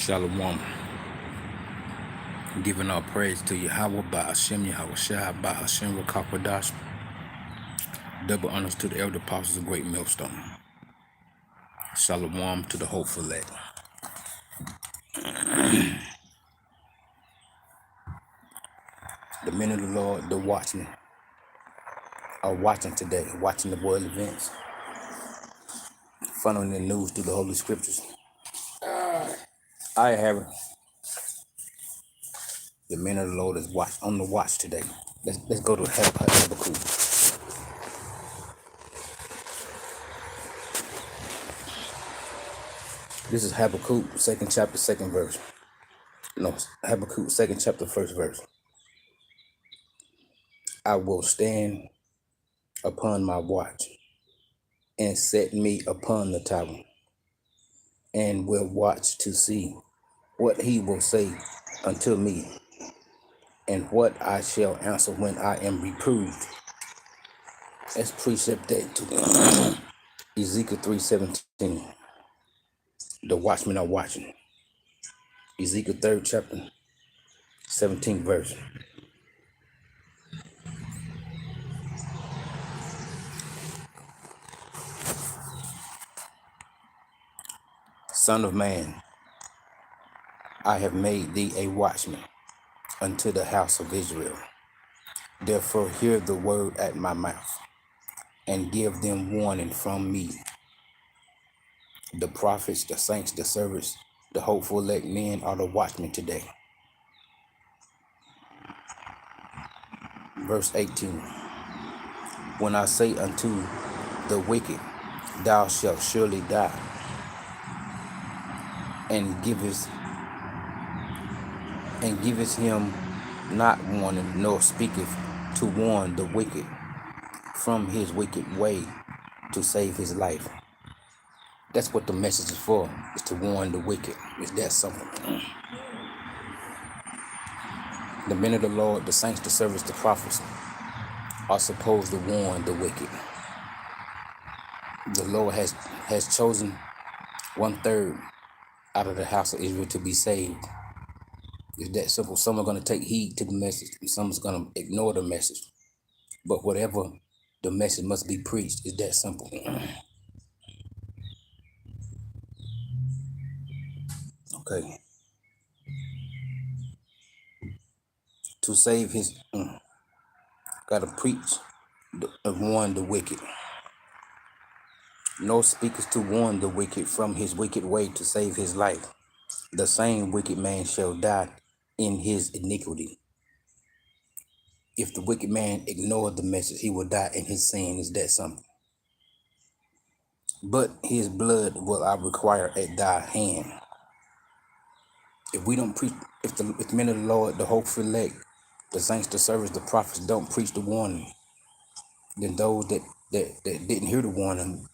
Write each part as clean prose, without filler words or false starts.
Shalom. Giving our praise to Yahweh by Hashem Yahweh Shai by Hashem Rakakwadash. Double honors to the elder apostles of Great Millstone. Shalom to the hopeful elect. The men of the Lord, the watchmen, are watching today, watching the world events, funneling the news through the Holy Scriptures. I have the men of the Lord is on the watch today. Let's go to Habakkuk. This is Habakkuk, second chapter, second verse. No, Habakkuk, second chapter, first verse. I will stand upon my watch and set me upon the tower, and will watch to see what he will say unto me, and what I shall answer when I am reproved. That's precept that to Ezekiel 3:17. The watchmen are watching. Ezekiel 3rd chapter, 17th verse. Son of man, I have made thee a watchman unto the house of Israel. Therefore hear the word at my mouth, and give them warning from me. The prophets, the saints, the servants, the hopeful elect men are the watchmen today. Verse 18. When I say unto the wicked, thou shalt surely die, and givest him not warning, nor speaketh to warn the wicked from his wicked way to save his life. That's what the message is for, is to warn the wicked. Is that something? The men of the Lord, the saints, the servants, the prophets are supposed to warn the wicked. The Lord has chosen 1/3 out of the house of Israel to be saved. It's that simple. Some are going to take heed to the message, and some is going to ignore the message. But whatever the message must be preached, is that simple. Okay. To save his, got to preach and warn the wicked. No speakers to warn the wicked from his wicked way to save his life. The same wicked man shall die in his iniquity. If the wicked man ignored the message, he will die in his sin. Is that something? But his blood will I require at thy hand. If we don't preach, if the men of the Lord, the hopeful elect, the saints, the servants, the prophets don't preach the warning, then those that didn't hear the warning,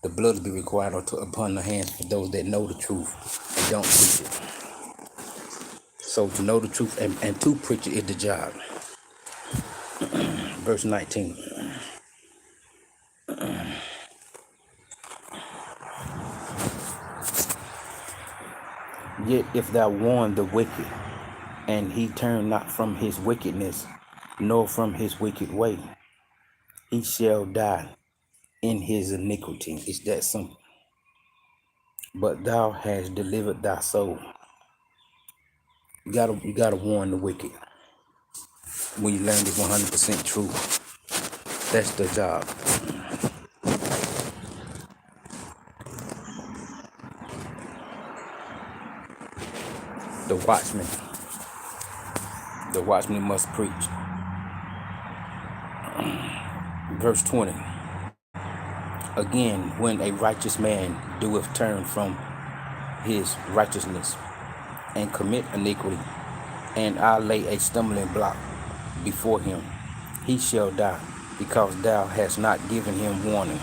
the blood will be required upon the hands of those that know the truth and don't preach it. So to know the truth and to preach it is the job. Verse 19. Yet if thou warn the wicked, and he turn not from his wickedness, nor from his wicked way, he shall die in his iniquity. It's that simple. But thou hast delivered thy soul. You gotta warn the wicked. When you learn the 100% truth, that's the job. The watchman must preach. Verse 20. Again, when a righteous man doeth turn from his righteousness and commit iniquity, and I lay a stumbling block before him, he shall die, because thou hast not given him warning.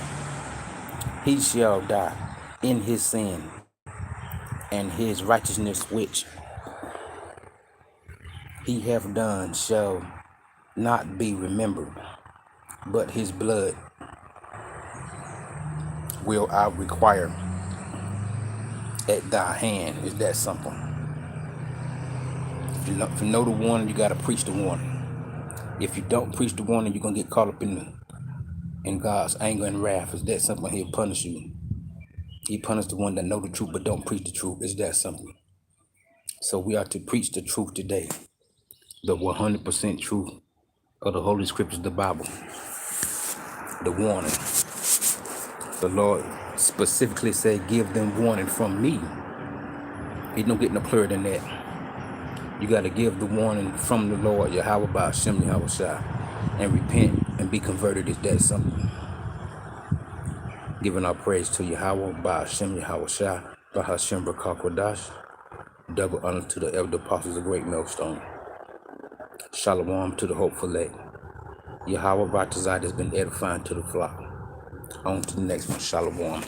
He shall die in his sin, and his righteousness which he hath done shall not be remembered, but his blood will I require at thy hand. Is that simple? If you know the warning, you got to preach the warning. If you don't preach the warning, you're going to get caught up in God's anger and wrath. It's that simple. He'll punish you. He punished the one that know the truth but don't preach the truth. It's that simple. So we are to preach the truth today. The 100% truth of the Holy Scriptures, the Bible. The warning. The Lord specifically said, give them warning from me. He don't get no clearer than that. You got to give the warning from the Lord, Yahweh by Hashem, Yahweh Shai, and repent and be converted. It's that simple. Giving our praise to Yahweh by Hashem, Yahweh Shai, by Hashem B'Kakwadash. Double honor to the elder apostles of Great Millstone. Shalom to the hopeful elect. Yahweh Vatazai has been edifying to the flock. On to the next one. Shalom.